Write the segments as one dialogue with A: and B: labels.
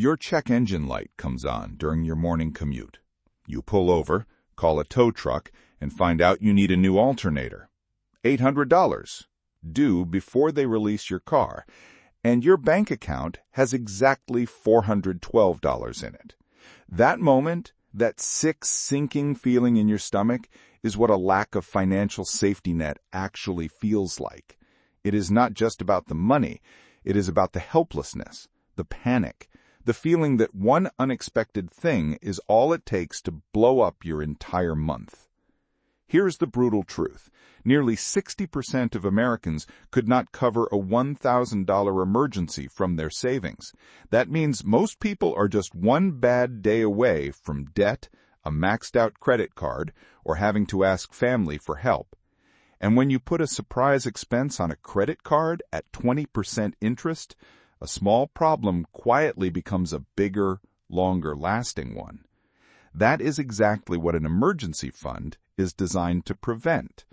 A: Your check engine light comes on during your morning commute. You pull over, call a tow truck, and find out you need a new alternator. $800, due before they release your car, and your bank account has exactly $412 in it. That moment, that sick, sinking feeling in your stomach, is what a lack of financial safety net actually feels like. It is not just about the money, it is about the helplessness, the panic, the feeling that one unexpected thing is all it takes to blow up your entire month. Here's the brutal truth. Nearly 60% of Americans could not cover a $1,000 emergency from their savings. That means most people are just one bad day away from debt, a maxed-out credit card, or having to ask family for help. And when you put a surprise expense on a credit card at 20% interest, a small problem quietly becomes a bigger, longer-lasting one. That is exactly what an emergency fund is designed to prevent.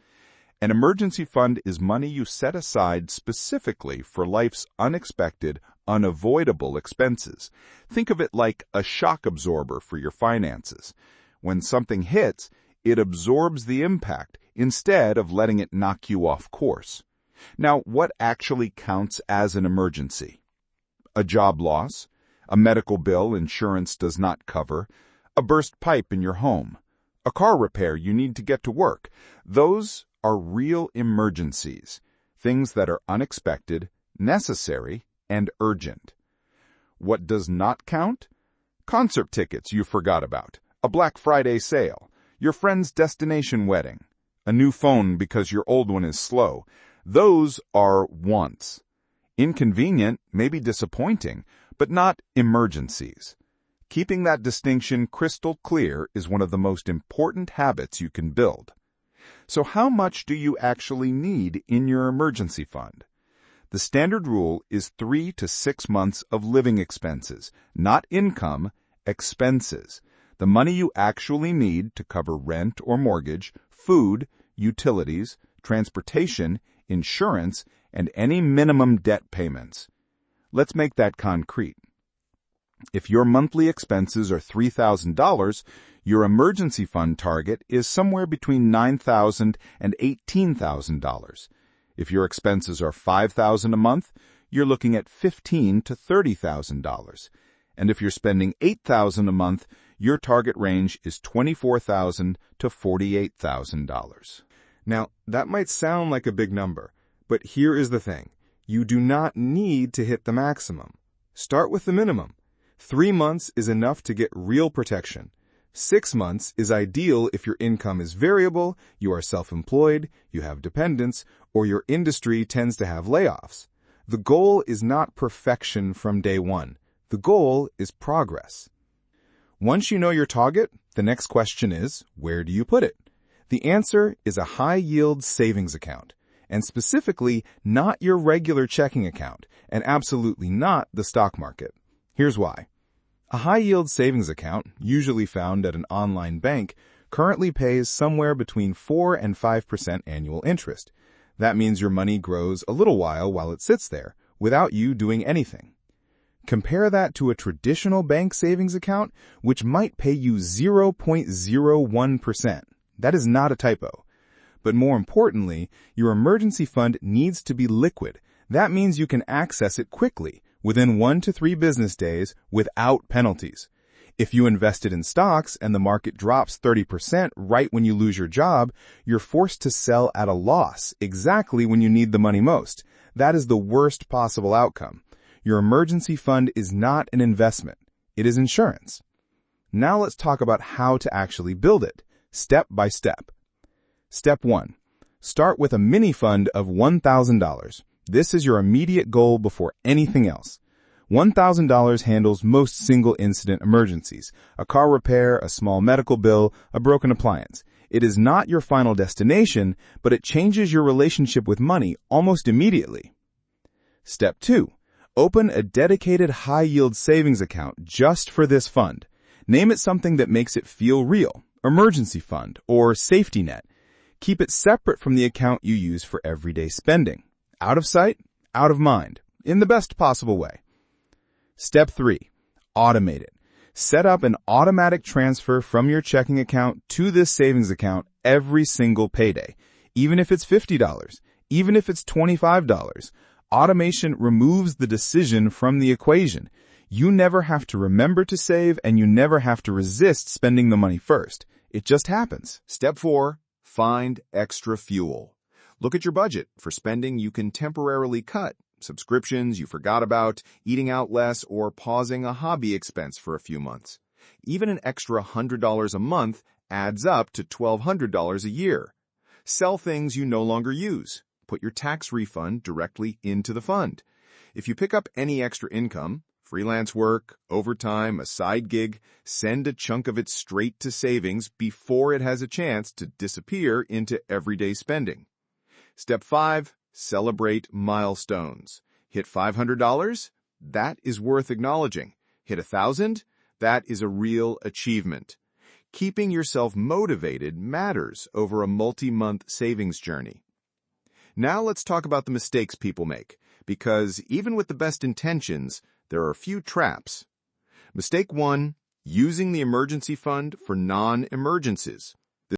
A: An emergency fund is money you set aside specifically for life's unexpected, unavoidable expenses. Think of it like a shock absorber for your finances. When something hits, it absorbs the impact instead of letting it knock you off course. Now, what actually counts as an emergency? A job loss, a medical bill insurance does not cover, a burst pipe in your home, a car repair you need to get to work. Those are real emergencies, things that are unexpected, necessary, and urgent. What does not count? Concert tickets you forgot about, a Black Friday sale, your friend's destination wedding, a new phone because your old one is slow. Those are wants. Inconvenient, maybe disappointing, but not emergencies. Keeping that distinction crystal clear is one of the most important habits you can build. So how much do you actually need in your emergency fund? The standard rule is 3 to 6 months of living expenses, not income, expenses. The money you actually need to cover rent or mortgage, food, utilities, transportation, insurance, and any minimum debt payments. Let's make that concrete. If your monthly expenses are $3,000, your emergency fund target is somewhere between $9,000 and $18,000. If your expenses are $5,000 a month, you're looking at $15,000 to $30,000. And if you're spending $8,000 a month, your target range is $24,000 to $48,000.
B: Now, that might sound like a big number, but here is the thing. You do not need to hit the maximum. Start with the minimum. 3 months is enough to get real protection. 6 months is ideal if your income is variable, you are self-employed, you have dependents, or your industry tends to have layoffs. The goal is not perfection from day one. The goal is progress. Once you know your target, the next question is, where do you put it? The answer is a high-yield savings account, and specifically not your regular checking account, and absolutely not the stock market. Here's why. A high-yield savings account, usually found at an online bank, currently pays somewhere between 4 and 5% annual interest. That means your money grows a little while it sits there, without you doing anything. Compare that to a traditional bank savings account, which might pay you 0.01%. That is not a typo. But more importantly, your emergency fund needs to be liquid. That means you can access it quickly, within 1 to 3 business days, without penalties. If you invested in stocks and the market drops 30% right when you lose your job, you're forced to sell at a loss exactly when you need the money most. That is the worst possible outcome. Your emergency fund is not an investment. It is insurance. Now let's talk about how to actually build it, step by step. Step 1. Start with a mini fund of $1,000. This is your immediate goal before anything else. $1,000 handles most single-incident emergencies, a car repair, a small medical bill, a broken appliance. It is not your final destination, but it changes your relationship with money almost immediately. Step 2. Open a dedicated high-yield savings account just for this fund. Name it something that makes it feel real, emergency fund, or safety net. Keep it separate from the account you use for everyday spending. Out of sight, out of mind, in the best possible way. Step 3. Automate it. Set up an automatic transfer from your checking account to this savings account every single payday. Even if it's $50, even if it's $25, automation removes the decision from the equation. You never have to remember to save, and you never have to resist spending the money first. It just happens.
A: Step 4. Find extra fuel. Look at your budget for spending you can temporarily cut. Subscriptions you forgot about, eating out less, or pausing a hobby expense for a few months. Even an extra $100 a month adds up to $1,200 a year. Sell things you no longer use. Put your tax refund directly into the fund. If you pick up any extra income, freelance work, overtime, a side gig, send a chunk of it straight to savings before it has a chance to disappear into everyday spending. Step 5. Celebrate milestones. Hit $500? That is worth acknowledging. Hit $1,000? That is a real achievement. Keeping yourself motivated matters over a multi-month savings journey. Now let's talk about the mistakes people make, because even with the best intentions, there are a few traps. Mistake 1. Using the emergency fund for non-emergencies.